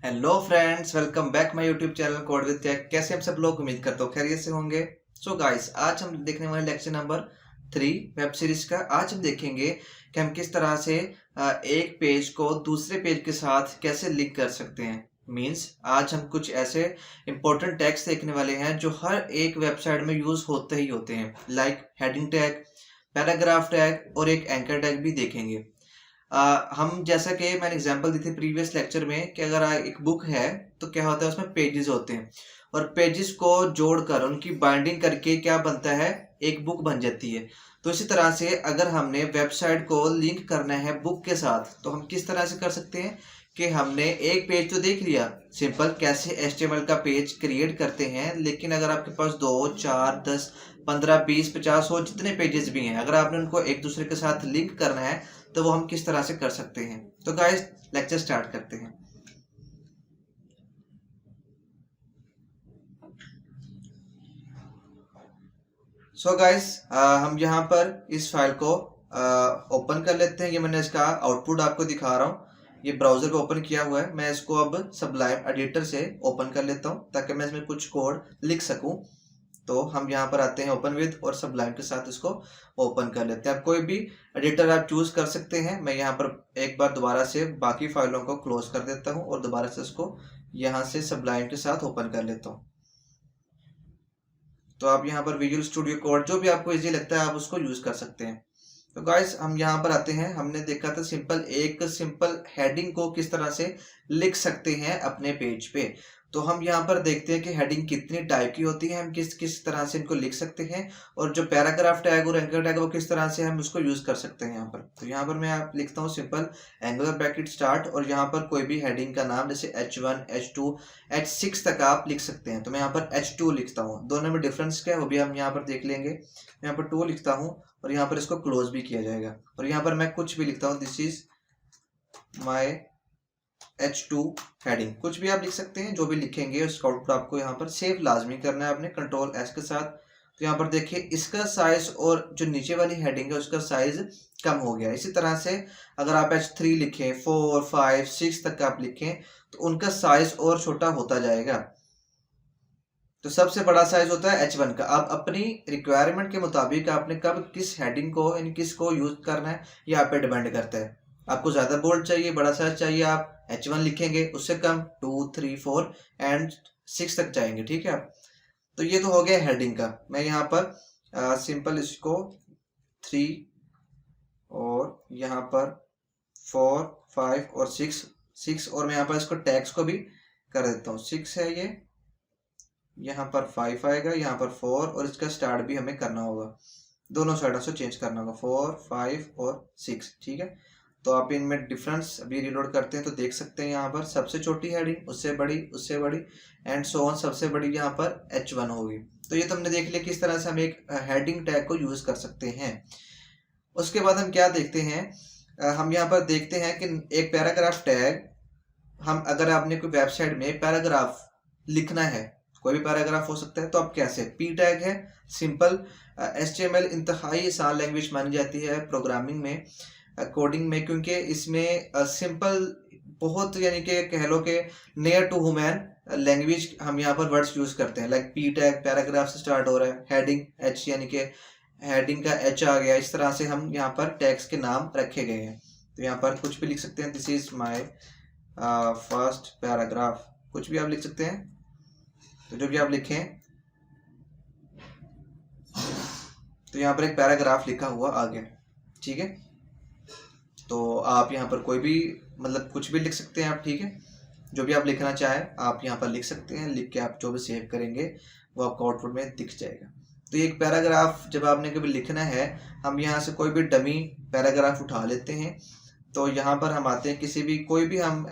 Hello friends, welcome back my YouTube channel code with tech. कैसे हम सब लोग उम्मीद करते हो खैरियत से होंगे। सो गाइस, आज हम देखने वाले लेक्चर नंबर 3 वेब सीरीज का। आज हम देखेंगे कि हम किस तरह से एक पेज को दूसरे पेज के साथ कैसे लिंक कर सकते हैं। मींस आज हम कुछ ऐसे इंपॉर्टेंट टैग्स देखने वाले हैं जो हर एक वेबसाइट में यूज होते ही होते हैं, like heading tag, paragraph tag और एक एंकर टैग भी देखेंगे। हम जैसा कि मैंने एग्जांपल दी थी प्रीवियस लेक्चर में कि अगर एक बुक है तो क्या होता है, उसमें पेजेस होते हैं और पेजेस को जोड़कर उनकी बाइंडिंग करके क्या बनता है, एक बुक बन जाती है। तो इसी तरह से अगर हमने वेबसाइट को लिंक करना है बुक के साथ तो हम किस तरह से कर सकते हैं कि हमने एक पेज तो देख लिया सिंपल कैसे HTML का पेज क्रिएट करते हैं, लेकिन अगर आपके पास 2 4 10 15 20 50 हो जितने पेजेस भी हैं, अगर आपने उनको एक दूसरे के साथ लिंक करना है तो वो हम किस तरह से कर सकते हैं। तो गाइस, लेक्चर स्टार्ट करते हैं। सो गाइस, हम यहाँ पर इस फाइल को ओपन कर लेते हैं। ये मैंने इसका आउटपुट आपको दिखा रहा हूँ, ये ब्राउजर पे ओपन किया हुआ है। मैं इसको अब सबलाइम एडिटर से ओपन कर लेता हूँ ताकि मैं इसमें कुछ कोड लिख सकूँ। तो हम यहाँ पर आते हैं ओपन विद और सबलाइम के साथ इसको ओपन कर लेते हैं। आप कोई भी एडिटर आप चूज कर सकते हैं। मैं यहाँ पर एक बार दोबारा से बाकी फाइलों को क्लोज कर देता हूँ और दोबारा से इसको यहाँ से सबलाइम के साथ ओपन कर लेता हूँ। तो आप यहाँ पर विजुअल स्टूडियो कोड जो भी आपको इजी लगता है आप उसको यूज कर सकते हैं। तो गाइस, हम यहाँ पर आते हैं। हमने देखा था एक सिंपल हेडिंग को किस तरह से लिख सकते हैं अपने पेज पे। तो हम यहाँ पर देखते हैं कि हेडिंग कितनी टाइप की होती है, हम किस किस तरह से इनको लिख सकते हैं, और जो पैराग्राफ टैग और एंकर टैग वो किस तरह से हम उसको यूज कर सकते हैं यहाँ पर। तो यहाँ पर मैं आप लिखता हूँ सिंपल एंगुलर ब्रैकेट स्टार्ट और यहाँ पर कोई भी हेडिंग का नाम जैसे H1 H2 H6 तक आप लिख सकते हैं। तो मैं यहाँ पर H2 लिखता हूँ। दोनों में डिफरेंस क्या है वो भी हम यहाँ पर देख लेंगे। यहाँ पर 2 लिखता हूँ और यहाँ पर इसको क्लोज भी किया जाएगा। और यहाँ पर मैं कुछ भी लिखता हूँ, this is my H2 heading. कुछ भी आप लिख सकते हैं, जो भी लिखेंगे उसका आउटपुट आपको यहाँ पर सेव लाजमी करना है आपने कंट्रोल S के साथ। तो यहाँ पर देखिए इसका साइज और जो नीचे वाली हेडिंग है उसका साइज कम हो गया। इसी तरह से अगर आप H3 लिखें, 4 5 6 तक आप लिखें तो उनका साइज और छोटा होता जाएगा। तो सबसे बड़ा साइज होता है H1 का। आप अपनी रिक्वायरमेंट के मुताबिक आपने कब किस हेडिंग को इन किस को यूज करना है ये आप पे डिपेंड करता है। आपको ज्यादा बोल्ड चाहिए, बड़ा साइज चाहिए, आप H1 लिखेंगे, उससे कम 2 3 4 एंड 6 तक जाएंगे। ठीक है आप। तो ये तो हो गया हेडिंग का। मैं यहाँ पर सिंपल इसको 3 और यहाँ पर 4 5 और 6 और मैं यहाँ पर इसको टैग्स को भी कर देता हूँ। 6 है ये, यहाँ पर 5 आएगा, यहाँ पर 4 और इसका स्टार्ट भी हमें करना होगा, दोनों साइडों से चेंज करना होगा, 4 5 और 6। ठीक है। तो आप इनमें डिफरेंस अभी रिलोड करते हैं तो देख सकते हैं यहाँ पर सबसे छोटी हेडिंग उससे बड़ी एंड सो ऑन सबसे बड़ी यहाँ पर H1 होगी। तो ये तो हमने देख लिया किस तरह से हम एक हेडिंग टैग को यूज कर सकते हैं। उसके बाद हम क्या देखते हैं, हम यहाँ पर देखते हैं कि एक पैराग्राफ टैग, हम अगर आपने कोई वेबसाइट में पैराग्राफ लिखना है, कोई भी पैराग्राफ हो सकता है, तो आप कैसे, पी टैग है सिंपल। HTML इंतहाई आसान लैंग्वेज मानी जाती है प्रोग्रामिंग में, कोडिंग में, क्योंकि इसमें सिंपल बहुत यानी कि कह लो कि नियर टू ह्यूमन लैंग्वेज हम यहाँ पर वर्ड्स यूज करते हैं। लाइक पी टैग पैराग्राफ से स्टार्ट हो रहा है, हेडिंग H यानी कि हेडिंग का H आ गया। इस तरह से हम यहाँ पर टैग्स के नाम रखे गए हैं। तो यहाँ पर कुछ भी लिख सकते हैं, this is my first paragraph, कुछ भी आप लिख सकते हैं। तो जो भी आप लिखें, तो यहाँ पर एक पैराग्राफ लिखा हुआ आ गया। ठीक है। तो आप यहाँ पर कोई भी मतलब कुछ भी लिख सकते हैं आप। ठीक है। जो भी आप लिखना चाहें आप यहाँ पर लिख सकते हैं। लिख के आप जो भी सेव करेंगे वो आपको आउटपुट में दिख जाएगा। तो एक पैराग्राफ जब आपने कभी लिखना है, हम यहाँ से कोई भी डमी पैराग्राफ उठा लेते हैं। तो यहाँ पर हम आते हैं, किसी भी कोई भी हम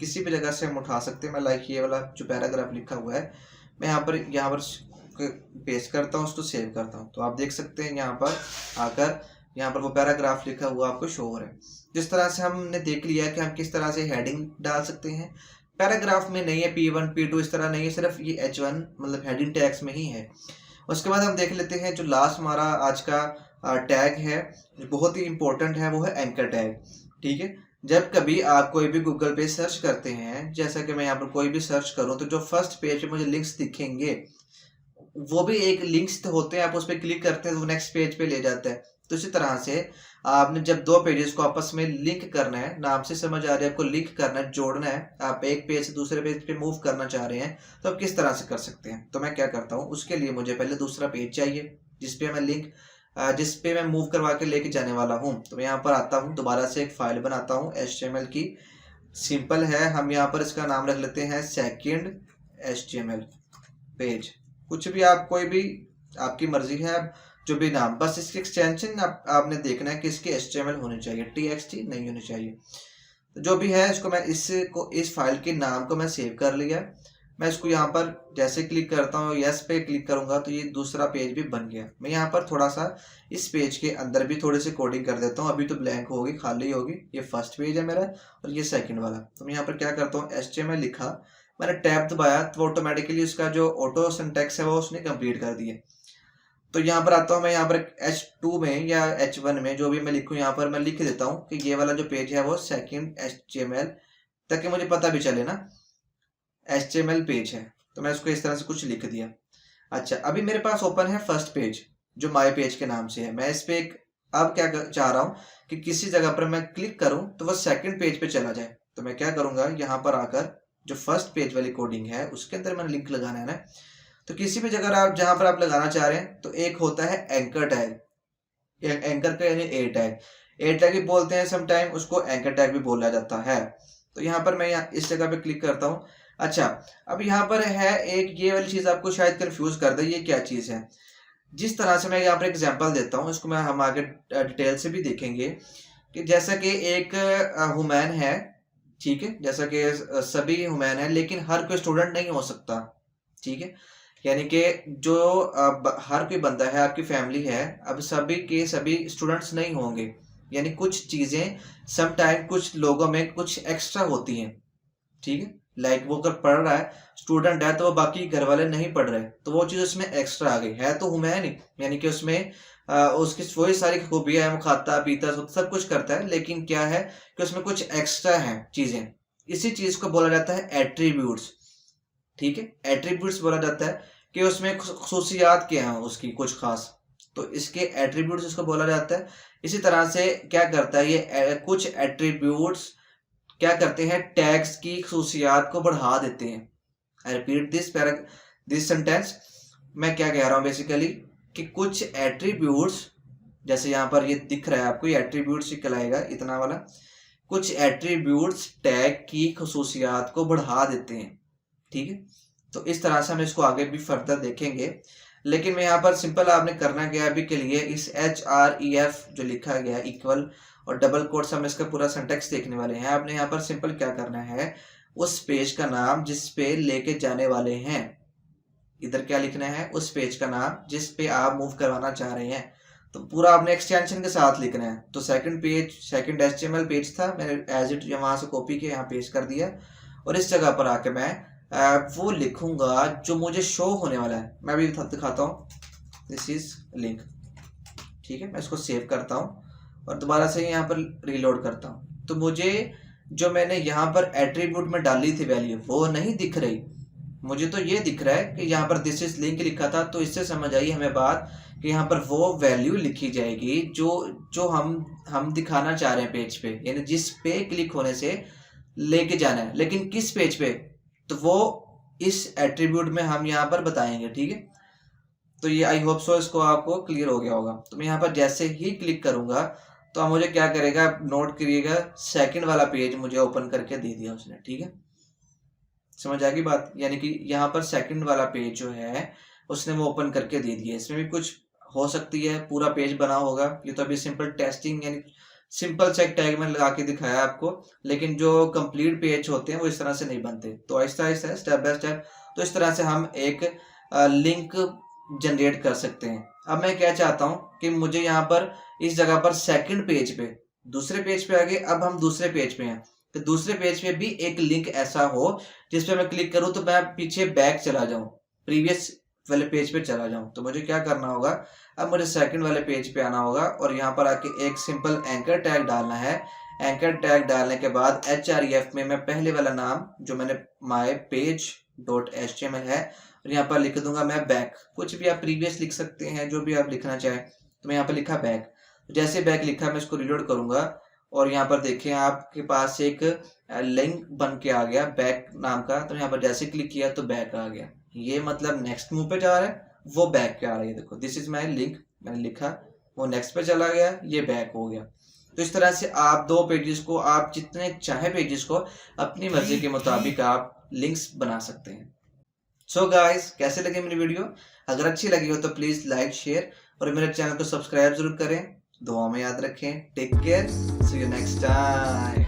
किसी भी जगह से हम उठा सकते हैं। मैं लाइक ये वाला जो पैराग्राफ लिखा हुआ है मैं यहाँ पर पेस्ट करता हूँ, उसको सेव करता हूँ। तो आप देख सकते हैं यहाँ पर आकर यहाँ पर वो पैराग्राफ लिखा हुआ आपको शो हो रहा है। जिस तरह से हमने देख लिया कि हम किस तरह से हेडिंग डाल सकते हैं। पैराग्राफ में नहीं है P1 P2 इस तरह नहीं है, सिर्फ ये H1 मतलब हेडिंग टैग्स में ही है। उसके बाद हम देख लेते हैं जो लास्ट हमारा आज का टैग है जो बहुत ही इंपॉर्टेंट है, वो है एंकर टैग। ठीक है। जब कभी आप कोई भी गूगल पे सर्च करते हैं, जैसा कि मैं यहाँ पर कोई भी सर्च करूँ, तो जो फर्स्ट पेज पे मुझे लिंक्स दिखेंगे वो भी एक लिंक्स होते हैं, आप उस पर क्लिक करते हैं तो वो नेक्स्ट पेज पे ले जाता है। तो इसी तरह से आपने जब दो पेजेस को आपस में लिंक करना है, नाम से समझ आ रहा है आपको, लिंक करना है, जोड़ना है, आप एक पेज से दूसरे पेज पे मूव करना चाह रहे हैं, तो आप किस तरह से कर सकते हैं। तो मैं क्या करता हूँ, उसके लिए मुझे पहले दूसरा पेज चाहिए जिसपे मैं लिंक जिसपे मैं मूव करवा के लेके जाने वाला हूँ। तो मैं यहाँ पर आता हूँ, दोबारा से एक फाइल बनाता हूँ HTML की, सिंपल है। हम यहाँ पर इसका नाम रख लेते हैं सेकंड HTML पेज। कुछ भी आप, कोई भी आपकी मर्जी है, आप जो भी नाम, बस इसकी एक्सटेंशन आपने देखना है कि इसकी HTML होनी चाहिए, TXT नहीं होनी चाहिए। तो जो भी है इसको मैं इस फाइल के नाम को मैं सेव कर लिया। मैं इसको यहाँ पर जैसे क्लिक करता हूँ, यस पे क्लिक करूंगा तो ये दूसरा पेज भी बन गया। मैं यहाँ पर थोड़ा सा इस पेज के अंदर भी थोड़ी सी कोडिंग कर देता हूँ। अभी तो ब्लैंक होगी, खाली होगी। ये फर्स्ट पेज है मेरा और ये सेकंड वाला। तो मैं यहाँ पर क्या करता हूँ, HTML लिखा, मैंने टैब दबाया तो ऑटोमेटिकली उसका जो ऑटो सिंटैक्स है वो उसने कंप्लीट कर दिया। तो यहाँ पर आता हूँ मैं, यहाँ पर H2 में या H1 में जो भी मैं लिखूँ, यहाँ पर मैं लिख देता हूँ कि ये वाला जो पेज है वो सेकंड HTML, ताकि मुझे पता भी चले ना HTML पेज है। तो मैं उसको इस तरह से कुछ लिख दिया। अच्छा, अभी मेरे पास ओपन है फर्स्ट पेज जो माय पेज के नाम से है। मैं इस पे एक, अब क्या चाह रहा हूँ कि किसी जगह पर मैं क्लिक करूँ तो वह सेकंड पेज पे चला जाए। तो मैं क्या करूँगा, यहाँ पर आकर जो फर्स्ट पेज वाली कोडिंग है उसके अंदर मैंने लिंक लगाना है ना। तो किसी भी जगह आप जहां पर आप लगाना चाह रहे हैं, तो एक होता है एंकर टैग, एंकर का यानी ए टैग, ए टैग भी बोलते हैं समटाइम, उसको एंकर टैग भी बोला जाता है। तो यहाँ पर मैं यहाँ इस जगह पे क्लिक करता हूँ। अच्छा, अब यहाँ पर है एक ये वाली चीज आपको शायद कंफ्यूज कर दे, ये क्या चीज है। जिस तरह से मैं यहाँ पर एग्जांपल देता हूँ, इसको मैं हम आगे डिटेल से भी देखेंगे कि जैसा कि एक हुमैन है, ठीक है, जैसा कि सभी हुमैन है, लेकिन हर कोई स्टूडेंट नहीं हो सकता, ठीक है। यानी कि जो हर कोई बंदा है, आपकी फैमिली है, अब सभी के सभी स्टूडेंट्स नहीं होंगे। यानी कुछ चीजें सम टाइम कुछ लोगों में कुछ एक्स्ट्रा होती हैं, ठीक है। लाइक वो अगर पढ़ रहा है, स्टूडेंट है, तो वो बाकी घर वाले नहीं पढ़ रहे, तो वो चीज उसमें एक्स्ट्रा आ गई है, तो हूं मैं नहीं, यानी कि उसमें उसकी वही सारी खूबियां हैं, वो खाता पीता सब कुछ करता है, लेकिन क्या है कि उसमें कुछ एक्स्ट्रा है चीजें। इसी चीज को बोला जाता है एट्रीब्यूट्स, ठीक है। एट्रीब्यूट्स बोला जाता है कि उसमें खसूसियात क्या हैं उसकी कुछ खास, तो इसके एट्रीब्यूट्स इसको बोला जाता है। इसी तरह से क्या करता है ये कुछ एट्रीब्यूट्स क्या करते हैं, टैग्स की खसूसियात को बढ़ा देते हैं। आई रिपीट दिस सेंटेंस, मैं क्या कह रहा हूँ बेसिकली कि कुछ एट्रीब्यूट्स, जैसे यहाँ पर ये दिख रहा है आपको, ये एट्रीब्यूट्स ही कहलाएगा इतना वाला, कुछ एट्रीब्यूट्स टैग की खसूसियात को बढ़ा देते हैं, ठीक है। तो इस तरह से हम इसको आगे भी फर्दर देखेंगे, लेकिन मैं यहाँ पर सिंपल आपने करना क्या अभी के लिए, इस HREF जो लिखा गया इक्वल और डबल कोट्स, हम इसका पूरा सिंटेक्स देखने वाले हैं। आपने यहाँ पर सिंपल क्या करना है, उस पेज का नाम जिस पे लेके जाने वाले हैं, इधर क्या लिखना है, उस पेज का नाम जिस पे आप मूव करवाना चाह रहे हैं, तो पूरा आपने एक्सटेंशन के साथ लिखना है। तो सेकंड सेकंड HTML पेज था, मैंने एज इट वहां से कॉपी किया, यहाँ पेस्ट कर दिया, और इस जगह पर आके मैं वो लिखूंगा जो मुझे शो होने वाला है। मैं भी दिखाता हूँ, दिस इज लिंक, ठीक है। मैं इसको सेव करता हूँ और दोबारा से यहाँ पर रीलोड करता हूँ। तो मुझे जो मैंने यहाँ पर एट्रीब्यूट में डाली थी वैल्यू, वो नहीं दिख रही, मुझे तो ये दिख रहा है कि यहाँ पर दिस इज लिंक लिखा था। तो इससे समझ आई हमें बात कि यहाँ पर वो वैल्यू लिखी जाएगी जो जो हम दिखाना चाह रहे हैं पेज पे, यानी जिस पे क्लिक होने से लेके जाना है, लेकिन किस पेज पे, तो वो इस एट्रीब्यूट में हम यहाँ पर बताएंगे, ठीक है। तो ये आई होप सो इसको आपको क्लियर हो गया होगा। तो मैं यहाँ पर जैसे ही क्लिक करूंगा तो अब मुझे क्या करेगा, नोट करिएगा, सेकंड वाला पेज मुझे ओपन करके दे दिया उसने, ठीक है। समझ आ गई बात, यानी कि यहाँ पर सेकंड वाला पेज जो है उसने वो ओपन करके दे दिया। इसमें भी कुछ हो सकती है, पूरा पेज बना होगा, ये तो अभी सिंपल टेस्टिंग यानी सिंपल से टैग में लगा के दिखाया आपको, लेकिन जो कंप्लीट पेज होते हैं वो इस तरह से नहीं बनते। तो Aahista Aahista step by step, तो इस तरह से हम एक लिंक जनरेट कर सकते हैं। अब मैं क्या चाहता हूँ कि मुझे यहाँ पर इस जगह पर सेकंड पेज पे, दूसरे पेज पे आगे, अब हम दूसरे पेज पे हैं, तो दूसरे पेज पे भी एक लिंक ऐसा हो जिस पे मैं क्लिक करूं तो मैं पीछे बैक चला जाऊं, प्रीवियस वाले पेज पे चला जाऊं। तो मुझे क्या करना होगा, अब मुझे सेकंड वाले पेज पे आना होगा और यहाँ पर आके एक सिंपल एंकर टैग डालना है। एंकर टैग डालने के बाद href में मैं पहले वाला नाम जो मैंने माई पेज .html है और यहाँ पर लिख दूंगा मैं बैक। कुछ भी आप प्रीवियस लिख सकते हैं, जो भी आप लिखना चाहें। तो मैं यहाँ पर लिखा बैक। जैसे बैक लिखा मैं इसको रिलोड करूंगा और यहाँ पर देखें आपके पास एक लिंक बन के आ गया बैक नाम का। तो यहाँ पर जैसे क्लिक किया तो बैक आ गया। ये मतलब नेक्स्ट मूव पे जा रहा है, वो बैक पे आ रही है। देखो दिस इज माई लिंक, मैंने लिखा, वो नेक्स्ट पे चला गया, ये बैक हो गया। तो इस तरह से आप दो पेजेस को, आप जितने चाहे पेजेस को अपनी मर्जी के मुताबिक आप लिंक्स बना सकते हैं। सो गाइस, कैसे लगे मेरी वीडियो? अगर अच्छी लगी हो तो प्लीज लाइक, शेयर और मेरे चैनल को सब्सक्राइब जरूर करें। दुआ में याद रखें। Take care, see you next time.